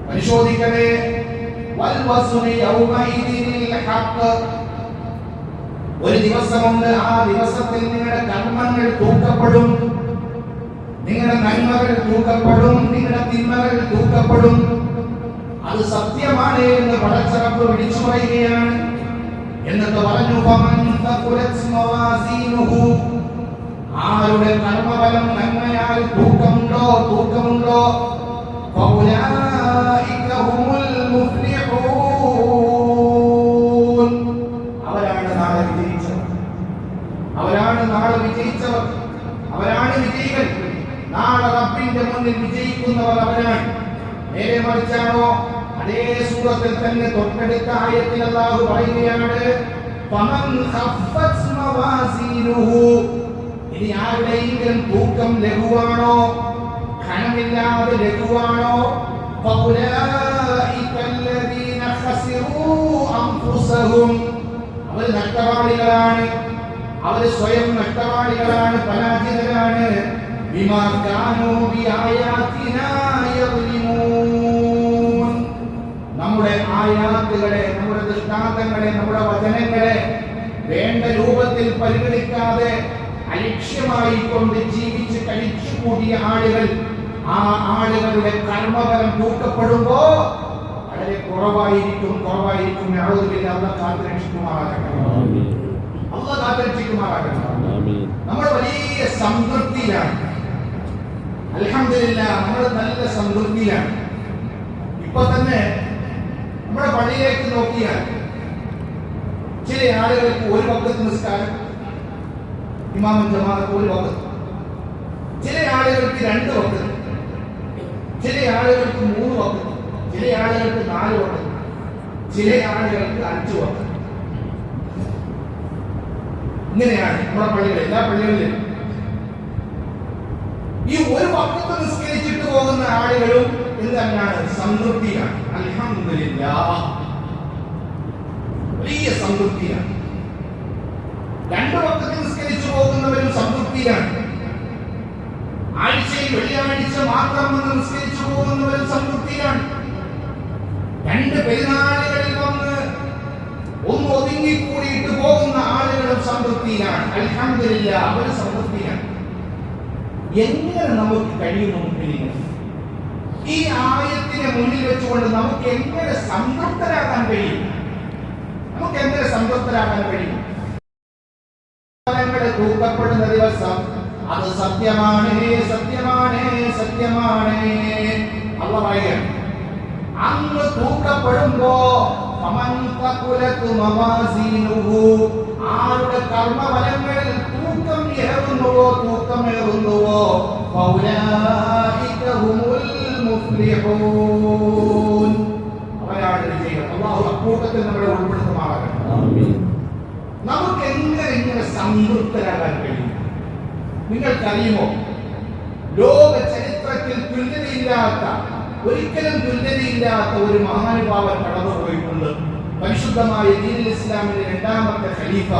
പരിശോധിക്കണേ. വൽ വസ്നു യൗമഇദിനിൽ ഹഖ്. ഒരു ദിവസമുണ്ട്, ആ ദിവസത്തിൽ നിങ്ങളുടെ കർമ്മങ്ങൾ തൂക്കപ്പെടും, നിങ്ങളുടെ നന്മകൾ തൂക്കപ്പെടും, നിങ്ങളുടെ തിന്മകൾ തൂക്കപ്പെടും. അത് സത്യമാണ് എന്ന് പടച്ചറപ്പ് വിളിച്ചു പറയുകയാണ്. എന്നിട്ട് പറഞ്ഞു ആരുടെ കർമ്മഫലം നന്മയാൽ തൂക്കമുണ്ടോ അവരാണ് നാളെ വിജയിച്ചവർ, അവരാണ് വിജയികൾ. നാളെ റബ്ബിന്റെ മുന്നിൽ വിജയിക്കുന്നവർ അവരാണ്. നേരെ മറിച്ചാണോ? അതേ സൂറത്തിൽ തന്നെ തൊട്ടടുത്ത ആയത്തിൽ അല്ലാഹു പറയുകയാണ്, ഫമൻ ഖഫ്ഫത് മവാസീനുഹു. ഇനി ആരുടെയെങ്കിലും തൂക്കം ലഘുവാണോ, ഘനമില്ലാതെ ലഘുവാണോ, ഫൗലൈക അല്ലദീന ഖസിറൂ അൻഫുസഹും. അവർ നഷ്ടവാളികളാണ്, അവർ സ്വയം നഷ്ടവാളികളാണ്, പരാജിതരാണ്. ബിമാ കാനൂ ബിആയാതിനാ യദ്ലിമൂൻ. നമ്മുടെ ആയാത്തുകളെ, നമ്മുടെ ദൃഷ്ടാന്തങ്ങളെ, നമ്മുടെ വചനങ്ങളെ വേണ്ട രൂപത്തിൽ പരിഗണിക്കാതെ അലക്ഷ്യമായി കൊണ്ട് ജീവിച്ച് കഴിച്ചു കൂടിയ ആളുകൾ, ആ ആളുകളുടെ കർമ്മഫലം തൂക്കപ്പെടുമ്പോ വളരെ കുറവായിരിക്കും. അല്ലാഹു കാത്തുരക്ഷിക്കുമാറാകട്ടെ. നമ്മൾ വലിയ സംതൃപ്തിയിലാണ്. അൽഹംദുലില്ലാഹ്, നമ്മൾ നല്ല സംതൃപ്തിയിലാണ്. ഇപ്പൊ തന്നെ നമ്മുടെ പള്ളിയിലേക്ക് നോക്കിയാൽ ചില ആളുകൾക്ക് ഒരു വഖത്ത് നിസ്കാരം, ഇമാമും ജമാഅത്ത് ഒരു വഖത്ത്, ചില ആളുകൾക്ക് 2 വഖത്ത്, ചില ആളുകൾക്ക് 3 വഖത്ത്, ചില ആളുകൾക്ക് 4 വഖത്ത്, ചില ആളുകൾക്ക് 5 വഖത്ത്. ഇങ്ങനെയാണ് നമ്മുടെ പള്ളികൾ, എല്ലാ പള്ളികളിലും. ഈ ഒരു വഖത്ത് നിസ്കരിച്ചിട്ട് പോകുന്ന ആളുകളും എന്താണ്? സംതൃപ്തിയാണ്. അൽഹംദുലില്ലാഹ്, വലിയ സംതൃപ്തിയാണ്. 2 വഖത്ത് നിസ്കരിച്ചു പോകുന്നവരും സംതൃപ്തിയാണ്. ആഴ്ചയിൽ വെള്ളിയാഴ്ച മാത്രം വന്ന് നിസ്കരിച്ചു പോകുന്നവരും സംതൃപ്തിയാണ്. 2 പെരുന്നാളുകളിൽ വന്ന് ഒന്ന് ഒതുങ്ങിക്കൂടിയിട്ട് പോകുന്ന ആളുകളും സംതൃപ്തിയാണ്. അൽഹംദുലില്ലാഹ്, അവര് സംതൃപ്തിയാണ്. എങ്ങനെ നമുക്ക് കഴിയുന്നു? ഈ ആയത്തിനെ മുന്നിൽ വെച്ചുകൊണ്ട് നമുക്ക് എങ്ങനെ സംതൃപ്തരാകാൻ കഴിയും? തൂക്കപ്പെടുന്ന ദിവസം അത് സത്യമാണ്. അല്ലാഹു പറയുകയാണ്, അന്ന് തൂക്കപ്പെടുമ്പോ ആരുടെ കർമ്മഫലങ്ങളിൽ തൂക്കമേറുന്നുവോ ഫൗലൈക ഹുമുൽ മുഫ്ലിഹൂൻ. അവരാണ് വിജയികൾ. അല്ലാഹു അക്കൂട്ടത്തിൽ നമ്മളെ ഉൾപ്പെടുത്തുമാറാകട്ടെ. നമുക്ക് എങ്ങനെ സംതൃപ്തരാകാൻ കഴിയും? നിങ്ങൾക്കറിയുമോ, ലോക ചരിത്രത്തിൽ ഒരിക്കലും തുല്യതയില്ലാത്ത ഒരു മഹാനുഭാവൻ കടന്നുപോയിട്ടുണ്ട്. പരിശുദ്ധമായ ദീനുൽ ഇസ്ലാമിന്റെ 2ാമത്തെ ഖലീഫ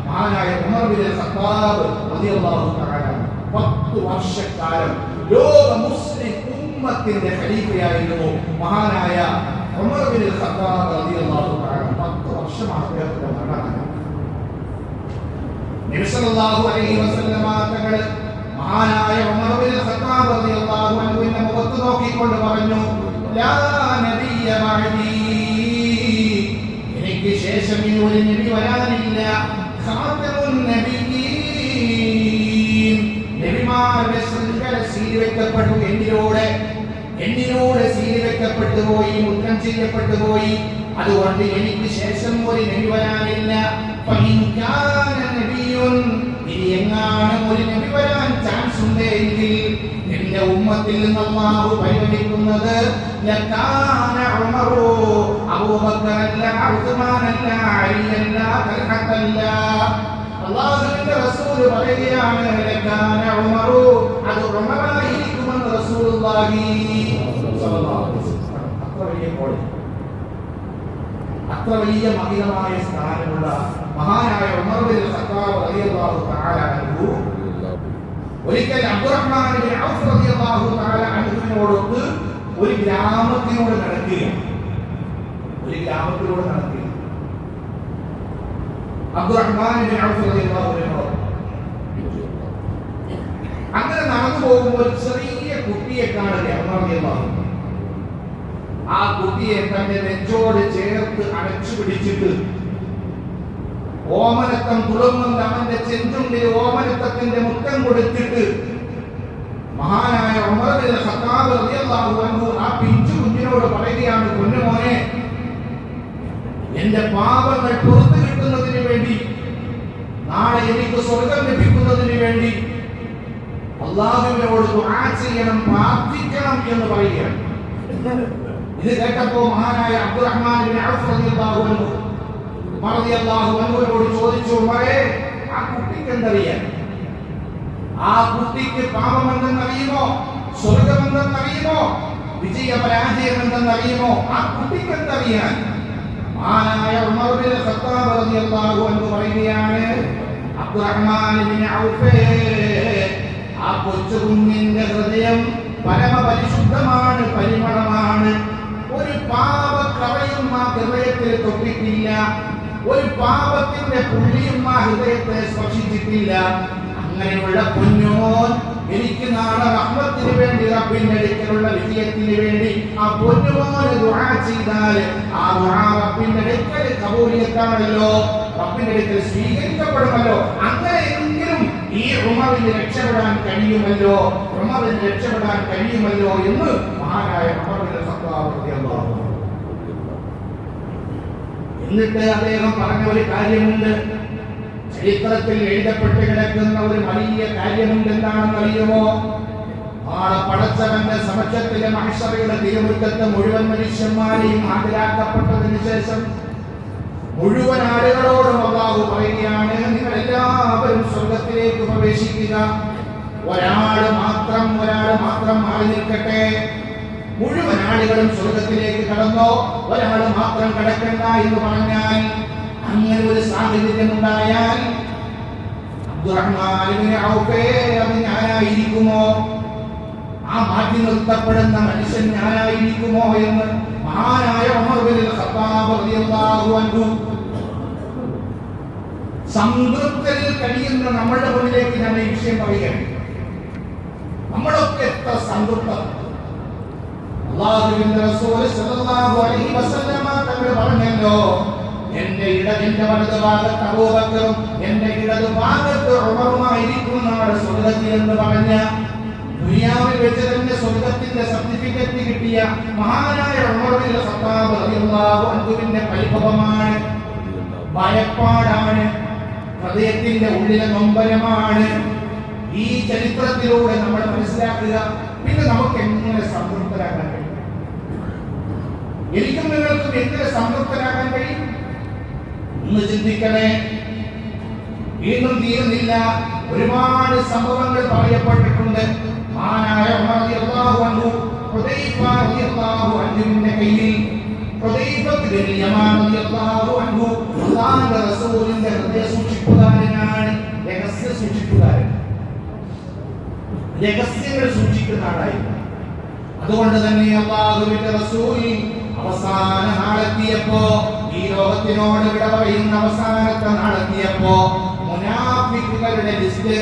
മഹാനായ ഉമർ ബിൻ ഖത്താബ് റളിയല്ലാഹു തആല 10 വർഷക്കാലം ലോക മുസ്ലിം ഉമ്മത്തിന്റെ ഖലീഫയായിരുന്നു മഹാനായ ഉമർ ബിൻ ഖത്താബ് റളിയല്ലാഹു തആല. 10 വർഷമാണ് അദ്ദേഹത്തിന്റെ ഭരണം. നബി സല്ലല്ലാഹു അലൈഹി വസല്ലമ തങ്ങൾ മഹാനായ ഉമർ ബിൻ ഖത്താബ് റളിയല്ലാഹു അൻഹുവിന്റെ മുഖത്ത് നോക്കിക്കൊണ്ട് പറഞ്ഞു, ലാ നബിയ ബഅദി. എനിക്ക് ശേഷം ഇനി ഒരു നബി വരാനില്ല. ഖാതമുൻ നബിയ്യീൻ. നബിമാരുടെ ശൃംഖല സീൽ വെക്കപ്പെട്ടു, എന്നിലൂടെ സീൽ വെക്കപ്പെട്ടു പോയി, മുദ്രം ചെയ്യപ്പെട്ടു പോയി. അതുകൊണ്ട് എനിക്ക് ശേഷം ഒരു നബി വരാനില്ല. ഫഇൻ കാന നബിയുൻ, ഇനി എങ്ങാനും ഒരു നബി വരാൻ ചാൻസ് ഉണ്ടെങ്കിൽ എന്റെ ഉമ്മത്തിൽ നിന്ന് അല്ലാഹു പരിഗണിക്കുന്നത് ലകാന ഉമറു, അബൂബക്കറല്ല, ഉസ്മാനല്ല, അലിയല്ല, തൽഹത്തല്ല. അല്ലാഹുവിന്റെ റസൂൽ പറയുകയാണ്, ലകാന ഉമറു, അത് ഉമറായിരിക്കുമെന്ന് റസൂലുള്ളാഹി സ്വല്ലല്ലാഹു അലൈഹി വസല്ലം. അത്ര വലിയ മഹിതമായ സ്ഥാനമുള്ള മഹാനായ ഉമർ ബിൻ ഖത്താബ് റളിയല്ലാഹു തആല അൻഹു ഒരിക്കൽ അബ്ദുറഹ്മാൻ ബിൻ ഔഫ് റളിയല്ലാഹു തആല അൻഹുവിനോടൊത്ത് ഒരു ഗ്രാമത്തിലൂടെ നടക്കുക. അബ്ദുറഹ്മാൻ ഇബ്നു ഔഫ് റളിയല്ലാഹു അൻഹു അങ്ങനെ നടന്നു പോകുമ്പോൾ ഒരു ചെറിയ കുട്ടിയെ കാണുക. ആ കുട്ടിയെ തന്റെ നെഞ്ചോട് ചേർത്ത് അടച്ചു പിടിച്ചിട്ട് ഓമനത്തം തുളുമ്പുന്ന അവന്റെ ചെഞ്ചുണ്ടിൽ ഓമനത്തത്തിന്റെ മുത്തം കൊടുത്തിട്ട് മഹാനായ ഉമർ ഇബ്നുൽ ഖത്താബ് റളിയല്ലാഹു അൻഹു ആ പിഞ്ചു കുഞ്ഞിനോട് പറയുകയാണ്, പൊന്നുമോനെ, എന്റെ പാപങ്ങൾ പുറത്തു കിട്ടുന്നതിന് വേണ്ടി, നാളെ എനിക്ക് സ്വർഗം ലഭിക്കുന്നതിന് വേണ്ടി അല്ലാഹുവിനോട് ദുആ ചെയ്യണം, പ്രാർത്ഥിക്കണം എന്ന് പറയുകയാണ്. ഇത് കേട്ടപ്പോൾ മഹാനായ അബ്ദുറഹ്മാൻ ഇബ്നു ഔഫ് റളിയല്ലാഹു അൻഹുവിനോട് ചോദിച്ചു, ഉമറേ, ആ കുട്ടിക്ക് എന്തറിയാം? ആ കുട്ടിക്ക് പാപം എന്തെന്നറിയുമോ? സ്വർഗം എന്തെന്നറിയുമോ? വിജയ പരാജയം എന്തെന്നറിയുമോ? ആ കുട്ടിക്ക് എന്തറിയാൻ? മഹാനായ ഉമർ ഇബ്നുൽ ഖത്താബ് റളിയല്ലാഹു അൻഹു പറയുകയാണ്, അബ്ദുറഹ്മാൻ ഇബ്നു ഔഫ്, ആ കൊച്ചു കുഞ്ഞിന്റെ ഹൃദയം പരമപരിശുദ്ധമാണ്, പരിമളമാണ്. ഒരു പാപക്കറയും ആ ഹൃദയത്തിൽ തൊട്ടിട്ടില്ല, ഒരു പാപത്തിന്റെ പുള്ളിയും ആ ഹൃദയത്തെ സ്പർശിച്ചിട്ടില്ല. അങ്ങനെയുള്ള പൊന്നോൻ എനിക്ക് നാളെ റഹ്മത്തിന് വേണ്ടി, റബ്ബിന്റെ അടുക്കലുള്ള വിജയത്തിന് വേണ്ടി ആ പൊന്നുമോന് ദുആ ചെയ്താൽ ആ ദുആ റബ്ബിന്റെ അടുക്കൽ കബൂലിയത്താണല്ലോ, റബ്ബിന്റെ അടുക്കൽ സ്വീകരിക്കപ്പെടുമല്ലോ. അങ്ങനെയെങ്കിലും ഈ ഉമറിന് രക്ഷപ്പെടാൻ കഴിയുമല്ലോ എന്ന് മഹാനായ ഉമർ ഇബ്നുൽ ഖത്താബ് റളിയല്ലാഹു അൻഹു. എന്നിട്ട് അദ്ദേഹം പറഞ്ഞ ഒരു കാര്യമുണ്ട്, ചരിത്രത്തിൽ എഴുതപ്പെട്ട് കിടക്കുന്ന ഒരു വലിയ കാര്യമുണ്ട്. എന്താണെന്ന് അറിയുമോ? നാളെ പടച്ചവന്റെ സമക്ഷത്തിലെ മഹ്ശറയുടെ തിരുമുറ്റത്ത് മുഴുവൻ മനുഷ്യന്മാരെയും ഹാജരാക്കപ്പെട്ടതിന് ശേഷം മുഴുവൻ ആളുകളോടും അല്ലാഹു പറയുകയാണ്, നിങ്ങൾ എല്ലാവരും സ്വർഗത്തിലേക്ക് പ്രവേശിക്കുക, ഒരാൾ മാത്രം മാറി നിൽക്കട്ടെ. മുഴുവൻ ആളുകളും സ്വർഗത്തിലേക്ക് കടന്നോ, ഒരാൾ മാത്രം കടക്കണ്ട എന്ന് പറഞ്ഞാൽ, അങ്ങനെ ഒരു സാഹചര്യം ഉണ്ടായാൽ അബ്ദുറഹ്മാൻ ഇബ്നു ഔഫ് അത് ഞാനായിരിക്കുമോ? ആ മാറ്റി നിർത്തപ്പെടുന്ന മനുഷ്യൻ ഞാനായിരിക്കുമോ എന്ന് മഹാനായ ഉമർ ഇബ്നുൽ ഖത്താബ് റളിയല്ലാഹു അൻഹു സംതൃപ്തിയിൽ കഴിയുന്ന നമ്മളുടെ മുന്നിലേക്ക് ഞാൻ ഈ വിഷയം പറയുകയാണ്. നമ്മളൊക്കെ എത്ര സംതൃപ്തം! അല്ലാഹുവിന്റെ റസൂൽ സല്ലല്ലാഹു അലൈഹി വസല്ലമ തങ്ങൾ പറഞ്ഞല്ലോ, എന്റെ ഇടതിന്റെ വലതു ഭാഗത്ത് അബൂബക്കറും എന്റെ ഇടതു ഭാഗത്ത് ഉമറുമായിരിക്കുന്നതാണ് സ്വർഗത്തിൽ എന്ന് പറഞ്ഞ, ദുനിയാവിൽ വെച്ച് തന്നെ സ്വർഗത്തിന്റെ സർട്ടിഫിക്കറ്റ് കിട്ടിയ മഹാനായ ഉമർ ഇബ്നുൽ ഖത്താബ് റളിയല്ലാഹു അൻഹുവിന്റെ പരിഭവമാണ്, ഭയപ്പാടാണ്, ഹൃദയത്തിന്റെ ഉള്ളിലെ നൊമ്പരമാണ് ഈ ചരിത്രത്തിലൂടെ നമ്മൾ മനസ്സിലാക്കുക. പിന്നെ നമുക്ക് എങ്ങനെ സംതൃപ്തരാകാൻ കഴിയും? എനിക്കും നിങ്ങൾക്കും എങ്ങനെ സംതൃപ്തരാകാൻ കഴിയും? ഒന്ന് ചിന്തിക്കണേ. വീണ്ടും തീരുന്നില്ല, ഒരുപാട് സംഭവങ്ങൾ പറയപ്പെട്ടിട്ടുണ്ട്. മഹാനായ ഉമർ റളിയല്ലാഹു അൻഹു ഹുദൈഫ റളിയല്ലാഹു അൻഹുവിന്റെ കയ്യിൽ, ഹുദൈഫ ഇബ്നുൽ യമാൻ റളിയല്ലാഹു അൻഹു അല്ലാഹുവിന്റെ റസൂലിന്റെ ഹൃദയ സൂക്ഷിപ്പുകാരനാണ്, രഹസ്യങ്ങൾ സൂക്ഷിക്കുന്ന ആളായിരുന്നു. അതുകൊണ്ട് തന്നെ അല്ലാഹുവിന്റെ റസൂൽ അവസാന നാളെത്തിയപ്പോ, ഈ ലോകത്തിനോട് വിട പറയുന്ന അവസാനത്തെ നാളെത്തിയപ്പോ, മുനാഫിക്കുകളുടെ ലിസ്റ്റ്,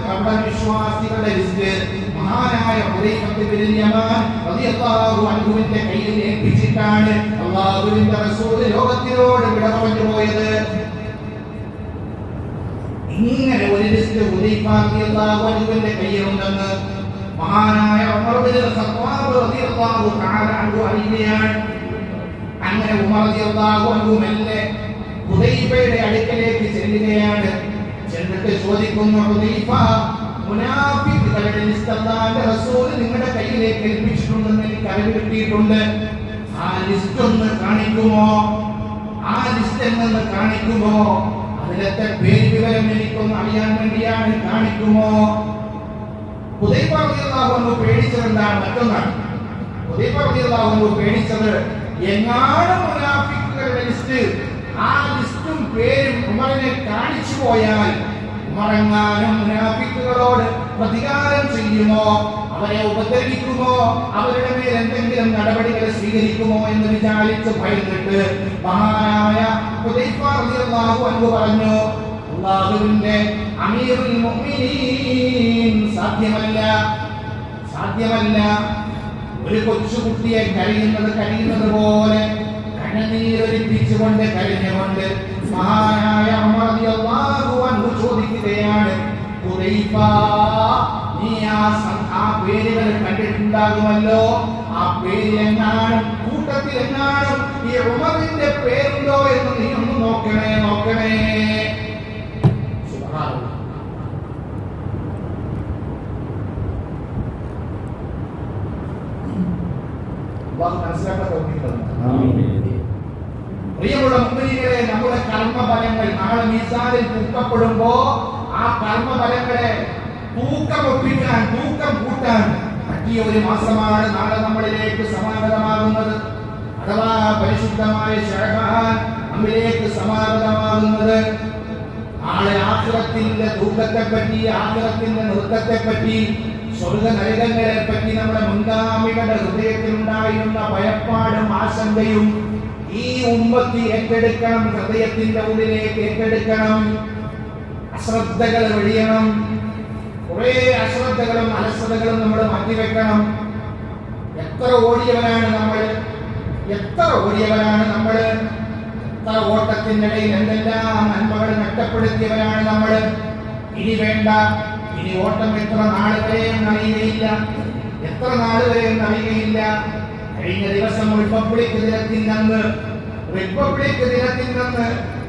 കപടവിശ്വാസികളുടെ ലിസ്റ്റ് മഹാനായ ഹുദൈഫ ഇബ്നുൽ യമാൻ റളിയല്ലാഹു അൻഹുവിന്റെ കയ്യിൽ ഏൽപ്പിച്ചിട്ടാണ് അല്ലാഹുവിന്റെ റസൂൽ ലോകത്തിനോട് വിട പറഞ്ഞു പോയത്. ഇങ്ങനെ ഒരു ലിസ്റ്റ് ഹുദൈഫ റളിയല്ലാഹു അൻഹുവിന്റെ കയ്യിലുണ്ടെന്ന് മഹാനായ ഉമർ ഇബ്നുൽ ഖത്താബ് റളിയല്ലാഹു തആല അൻഹു അറിയുകയാണ്. അങ്ങനെ ഉമർ റളിയല്ലാഹു അൻഹു മെല്ലെ ഹുദൈഫയുടെ അടുക്കലേക്ക് ചെല്ലുകയാണ്. ചെന്നിട്ട് ചോദിക്കുന്നു, ഹുദൈഫ, മുനാഫിക്കുകളുടെ ലിസ്റ്റ് അല്ലാഹുവിന്റെ റസൂൽ നിങ്ങളുടെ കയ്യിലേക്ക് ഏൽപ്പിച്ചിട്ടുണ്ടെന്ന് എനിക്ക് അറിവ് കിട്ടിയിട്ടുണ്ട്. ആ ലിസ്റ്റ് ഒന്ന് കാണിക്കുമോ? ആ ലിസ്റ്റ് എന്നൊന്ന് കാണിക്കുമോ? അതിലത്തെ പേര് വിവരം എനിക്കൊന്ന് അറിയാൻ വേണ്ടിയാണ്, കാണിക്കുമോ? ഹുദൈഫ റളിയല്ലാഹു അൻഹു പേടിച്ചത് എന്താണ്? മറ്റൊന്നാണ്. ഹുദൈഫ റളിയല്ലാഹു അൻഹു പേടിച്ചത്, എങ്ങാനും മുനാഫിക്കുകളുടെ ലിസ്റ്റ്, ആ ലിസ്റ്റും പേരും ഉമറിനെ കാണിച്ചു പോയാൽ ഉമറെങ്ങാനും മുനാഫിക്കുകളോട് പ്രതികാരം ചെയ്യുമോ, അവരെ ഉപദ്രവിക്കുമോ, അവരുടെ മേൽ എന്തെങ്കിലും നടപടികൾ സ്വീകരിക്കുമോ എന്ന് വിചാരിച്ച് ഭയന്നിട്ട് മഹാനായ ഹുദൈഫ റളിയല്ലാഹു അൻഹു പറഞ്ഞു, അല്ലാഹുവിന്റെ അമീറുൽ മുഅ്മിനീൻ സാധ്യമല്ല ഒരു കൊച്ചുകുട്ടിയെ കരയുന്നത് പോലെ കണ്ണുനീരൊലിപ്പിച്ചുകൊണ്ട് കരഞ്ഞുകൊണ്ട് മഹാനായ ഉമർ റളിയല്ലാഹു അൻഹു ചോദിക്കുകയാണ്, ഹുദൈഫ, നീ ആ പേരുകൾ കണ്ടിട്ടുണ്ടാകുമല്ലോ, ആ പേരിലെങ്ങാനും കൂട്ടത്തിലെങ്ങാനും ഈ ഉമറിന്റെ പേരുണ്ടോ എന്ന് നീ ഒന്ന് നോക്കണേ. സുബ്ഹാനല്ലാഹ്. മനസ്സിലാക്കാൻ തോന്നിയിട്ടുണ്ട്. പ്രിയമുള്ള മുഅ്മിനീങ്ങളെ, നമ്മുടെ കർമ്മഫലങ്ങൾ നാളെ മീസാനിൽ തൂക്കപ്പെടുമ്പോ ആ കർമ്മഫലങ്ങളെ തൂക്കം കൂട്ടാൻ പറ്റിയ ഒരു മാസമാണ് നാളെ നമ്മളിലേക്ക് സമാഗതമാകുന്നത്. അഥവാ പരിശുദ്ധമായ ശഅബാൻ നമ്മിലേക്ക് സമാഗതമാകുന്നത്. നാളെ ആഖിറത്തിന്റെ തൂക്കത്തെപ്പറ്റി, ആഖിറത്തിന്റെ നൃത്തത്തെപ്പറ്റി, സ്വർഗ നരകങ്ങളെ പറ്റി നമ്മുടെ മുൻഗാമികളുടെ ഹൃദയത്തിൽ ഉണ്ടായിരുന്ന ഭയപ്പാടും ആശങ്കയും ഈ ഉമ്മത്തി ഏറ്റെടുക്കണം, ഹൃദയത്തിന്റെ ഉള്ളിലേക്ക് ഏറ്റെടുക്കണം. അശ്രദ്ധകൾ ഒഴിയണം. കുറെ അശ്രദ്ധകളും അലസതകളും നമ്മൾ മാറ്റിവെക്കണം. എത്ര ഓടിയവരാണ് നമ്മൾ, എത്ര ഓട്ടത്തിനിടയിൽ എന്തെല്ലാം നന്മകൾ നഷ്ടപ്പെടുത്തിയവരാണ് നമ്മൾ. ഇനി വേണ്ട, ഇനി ഓട്ടം എത്ര നാൾ വരെയും അറിയുകയില്ല. കഴിഞ്ഞ ദിവസം റിപ്പബ്ലിക് ദിനത്തിനന്ന്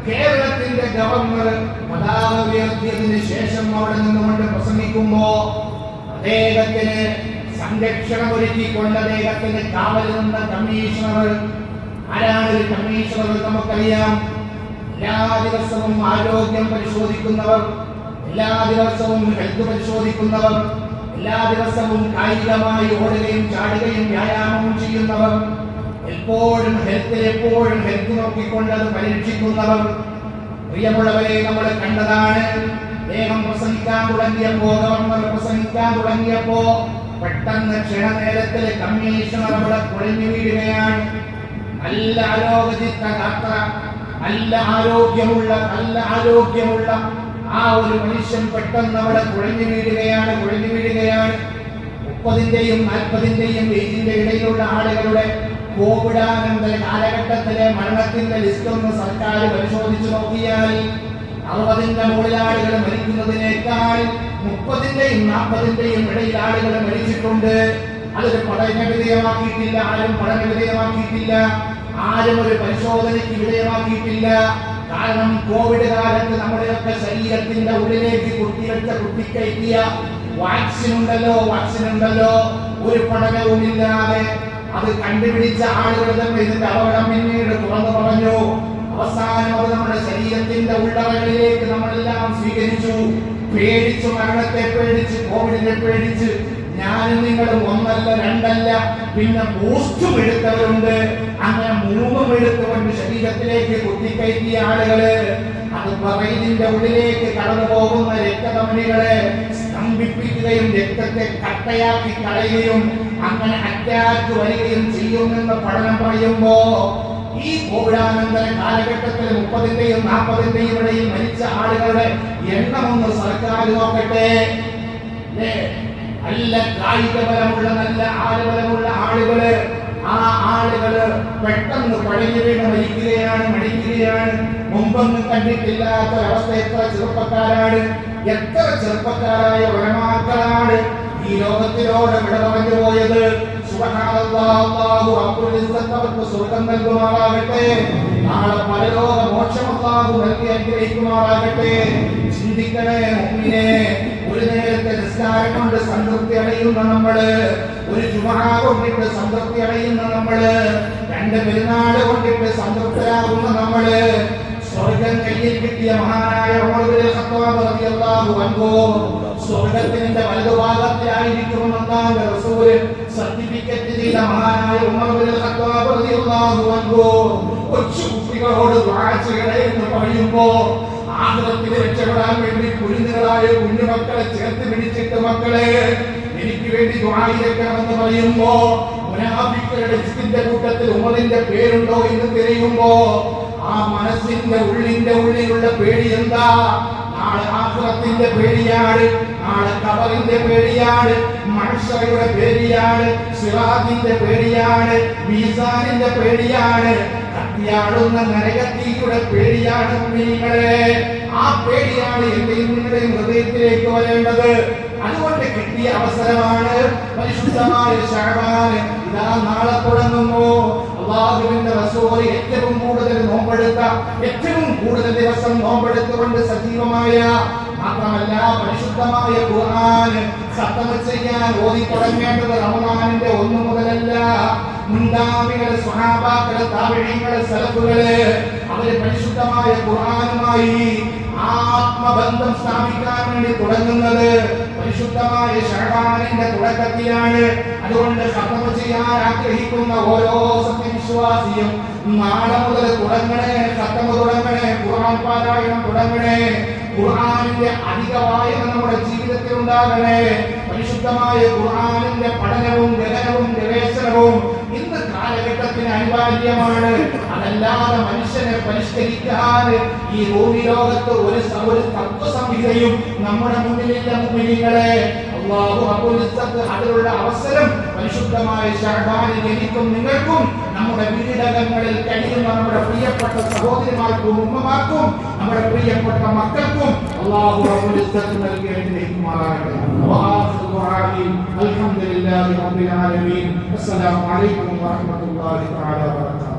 കേരളത്തിന്റെ ഗവർണർ പതാക ഉയർത്തിയതിനു ശേഷം അവിടെ നിന്നുകൊണ്ട് പ്രസംഗിക്കുമ്പോ അദ്ദേഹത്തിന് സംരക്ഷണം ഒരുക്കിക്കൊണ്ട് അദ്ദേഹത്തിന് കാവൽ നിന്ന കമ്മീഷണർ, ആരാണ് ഒരു കമ്മീഷണർ നമുക്കറിയാം. എല്ലാ ദിവസവും ആരോഗ്യം പരിശോധിക്കുന്നവർ, എല്ലാ ദിവസവും ഹെൽത്ത് പരിശോധിക്കുന്നവർ, എല്ലാ ദിവസവും കായികമായി ഓടുകയും ചാടുകയും വ്യായാമവും ചെയ്യുന്നവർ, എപ്പോഴും ഹെൽത്ത് നോക്കിക്കൊണ്ട് അത് പരീക്ഷിക്കുന്നവർ. പ്രിയമുള്ളവരെ, നമ്മൾ കണ്ടതാണ്. ഗവർണർ പ്രസംഗിക്കാൻ തുടങ്ങിയപ്പോ പെട്ടെന്ന് ക്ഷണനേരത്തിൽ കമ്മീഷണർ അവിടെ കുഴഞ്ഞു വീഴുകയാണ്. നല്ല ആരോഗ്യമുള്ള നല്ല ആരോഗ്യമുള്ള ആ ഒരു മനുഷ്യൻ പെട്ടെന്ന് അവിടെ കുഴഞ്ഞു വീഴുകയാണ്. 30-ന്റെയും 40-ന്റെയും ഏജിന്റെ ഇടയിലുള്ള ആളുകളുടെ കോവിഡാനന്തര കാലഘട്ടത്തിലെ മരണത്തിന്റെ ലിസ്റ്റ് ഒന്ന് സർക്കാർ പരിശോധിച്ചു നോക്കിയാൽ 60-ന്റെ മുകളിൽ ആളുകൾ മരിക്കുന്നതിനേക്കാൾ 30-ന്റെയും 40-ന്റെയും ഇടയിൽ ആളുകൾ മരിച്ചിട്ടുണ്ട്. അതൊരു പഠന വിധേയമാക്കിയിട്ടില്ല, ആരും ഒരു പരിശോധനയ്ക്ക് വിധേയമാക്കിയിട്ടില്ല. കാരണം കോവിഡ് കാലത്ത് നമ്മുടെയൊക്കെ ശരീരത്തിന്റെ ഉള്ളിലേക്ക് കുത്തിക്കയറ്റിയ വാക്സിൻ ഉണ്ടല്ലോ, ഒരു പഠനവുമില്ലാതെ അത് കണ്ടുപിടിച്ച ആളുകൾ തന്നെ ഇതിന്റെ അപകടം പിന്നീട് തുറന്നു പറഞ്ഞു. അവസാനം അത് നമ്മുടെ ശരീരത്തിന്റെ ഉള്ളറകളിലേക്ക് നമ്മളെല്ലാം സ്വീകരിച്ചു. മരണത്തെ പേടിച്ച്, കോവിഡിനെ പേടിച്ച് ഞാനും നിങ്ങളും ഒന്നല്ല രണ്ടല്ല, പിന്നെ ബൂസ്റ്റും എടുത്തവരുണ്ട്. അങ്ങനെ 3 എടുത്തുകൊണ്ട് ശരീരത്തിലേക്ക് കുത്തിക്കയറ്റിയ ആളുകള് അത് ബ്രെയിനിന്റെ ഉള്ളിലേക്ക് കടന്നു പോകുന്ന രക്തധമനികളെ സ്തംഭിപ്പിക്കുകയും രക്തത്തെ കട്ടയാക്കി കളയുകയും അങ്ങനെ അറ്റാക്ക് വരികയും ചെയ്യുമെന്ന് പഠനം പറയുമ്പോ ഈ കോവിഡാനന്തര കാലഘട്ടത്തിൽ 30-ന്റെയും 40-ന്റെയും ഇടയിൽ മരിച്ച ആളുകളുടെ എണ്ണമൊന്ന് സർക്കാർ നോക്കട്ടെ. നല്ല കായികബലമുള്ള, നല്ല ആരോഗ്യമുള്ള ആളുകള്, ആ ആളുകള് പെട്ടെന്ന് പഴഞ്ഞു വീണ് മരിക്കുകയാണ്. മുമ്പൊന്നും കണ്ടിട്ടില്ലാത്ത ഒരവസ്ഥ. എത്ര ചെറുപ്പക്കാരായ ഉലമാക്കളാണ് ഈ ലോകത്തിലോട് വിട പറഞ്ഞു പോയത്. സുബ്ഹാനല്ലാഹ്, റബ്ബുൽ ഇസ്സത്ത് അവർക്ക് സ്വർഗ്ഗം നൽകുമാറാകട്ടെ. നാളെ പരലോക മോക്ഷം അല്ലാഹു നൽകി അനുഗ്രഹിക്കുമാറാകട്ടെ. ചിന്തിക്കണേ മുഅ്മിനേ, ഒരു നേരത്തെ നിസ്കാരം കൊണ്ട് സംതൃപ്തി അടയുന്ന നമ്മള്, ഒരു ജുമുഅ കൊണ്ടിട്ട് സംതൃപ്തി അടയുന്ന നമ്മള്, 2 പെരുന്നാൾ കൊണ്ടിട്ട് സംതൃപ്തരാകുന്ന നമ്മള്, സ്വർഗ്ഗം കയ്യിൽ കിട്ടിയ മഹാനായ ഉമർ ഇബ്നുൽ ഖത്താബ് റളിയല്ലാഹു അൻഹു സ്വർഗ്ഗത്തിന്റെ വലതുഭാഗത്തിലായിരിക്കുമെന്ന് റസൂൽ സർട്ടിഫിക്കറ്റ് ചെയ്ത മഹാനായ ഉമർ ഇബ്നുൽ ഖത്താബ് റളിയല്ലാഹു അൻഹു കൊച്ചു കുട്ടികളോട് ദുആ ചെയ്യണേ എന്ന് പറയുമ്പോ ആഖിറത്തിൽ രക്ഷപ്പെടാൻ വേണ്ടി കുഞ്ഞുങ്ങളായ കുഞ്ഞുമക്കളെ ചേർത്ത് പിടിച്ചിട്ട് മക്കളെ എനിക്ക് വേണ്ടി ദുആയിരക്കണമെന്ന് പറയുമ്പോ മുനാഫിക്കുകളുടെ ലിസ്റ്റിന്റെ കൂട്ടത്തിൽ ഉമറിന്റെ പേരുണ്ടോ എന്ന് തിരയുമ്പോ ആ മനസ്സിന്റെ ഉള്ളിലുള്ള പേടി എന്താ? നാളെ ആഖിറത്തിന്റെ പേടിയാണ്, നാളെ ഖബറിന്റെ പേടിയാണ്, മഹ്ശറയുടെ പേടിയാണ്, സിറാത്തിന്റെ പേടിയാണ്, മീസാനിന്റെ പേടിയാണ്, കത്തിയാടുന്ന നരകത്തീയുടെ പേടിയാണ്. മുഅ്മിനീങ്ങളെ, ആ പേടിയാണ് എന്റെയും നിങ്ങളുടെയും ഹൃദയത്തിലേക്ക് വരേണ്ടത്. അതുകൊണ്ട് കിട്ടിയ അവസരമാണ് പരിശുദ്ധമായ ശഅബാൻ. ഇതാ നാളെ തുടങ്ങുന്നു. അല്ലാഹുവിന്റെ റസൂൽ ഏറ്റവും കൂടുതൽ നോമ്പെടുത്ത, ഏറ്റവും കൂടുതൽ ദിവസം നോമ്പെടുത്തുകൊണ്ട് സജീവമായ, മാത്രമല്ല പരിശുദ്ധമായ ഖുർആൻ ഖത്മ ചെയ്യാൻ ഓതി തുടങ്ങേണ്ടത് റമദാനിന്റെ 1 മുതലല്ല. മുൻഗാമികളെ, സ്വഹാബാക്കളെ, താബിഈങ്ങളെ, സലഫുകളെ അവര് പരിശുദ്ധമായ ഖുർആനുമായി ആത്മബന്ധം സ്ഥാപിക്കാൻ വേണ്ടി തുടങ്ങുന്നത് പരിശുദ്ധമായ ശഅബാനിന്റെ തുടക്കത്തിലാണ്. അതുകൊണ്ട് ഖത്മ ചെയ്യാൻ ആഗ്രഹിക്കുന്ന ഓരോ സത്യവിശ്വാസിയും നാളെ മുതൽ തുടങ്ങണേ, ഖത്മ തുടങ്ങണേ, ഖുർആൻ പാരായണം തുടങ്ങണേ, ഖുർആനിന്റെ അധിക വായന നമ്മുടെ ജീവിതത്തിൽ ഉണ്ടാകണേ. പരിശുദ്ധമായ ഖുർആനിന്റെ പഠനവും ഗ്രഹണവും ഗവേഷണവും ഇന്ന് കാലഘട്ടത്തിന് അനിവാര്യമാണ്. അതല്ലാതെ മനുഷ്യനെ പരിഷ്കരിക്കാൻ ഈ ഭൂമി ലോകത്ത് ഒരു തത്വസംഹിതയും നമ്മുടെ മുന്നിലില്ല. മുഅ്മിനീങ്ങളെ, അല്ലാഹു റബ്ബുൽ ഇസ്സത്ത് അതിനുള്ള അവസരം പരിശുദ്ധമായ ശഅബാനിൽ എനിക്കും നിങ്ങൾക്കും നമ്മുടെ വീടകങ്ങളിൽ കഴിയുന്ന നമ്മുടെ പ്രിയപ്പെട്ട സഹോദരിമാർക്കും ഉമ്മമാർക്കും നമ്മുടെ പ്രിയപ്പെട്ട മക്കൾക്കും അല്ലാഹു റബ്ബുൽ ഇസ്സത്ത് നൽകി അനുഗ്രഹിക്കുമാറാകട്ടെ. വആഖിറു ദുആഇ അൽഹംദുലില്ലാഹി റബ്ബിൽ ആലമീൻ. അസ്സലാമു അലൈക്കും വറഹ്മത്തുള്ളാഹി തആല വബറകാതുഹു.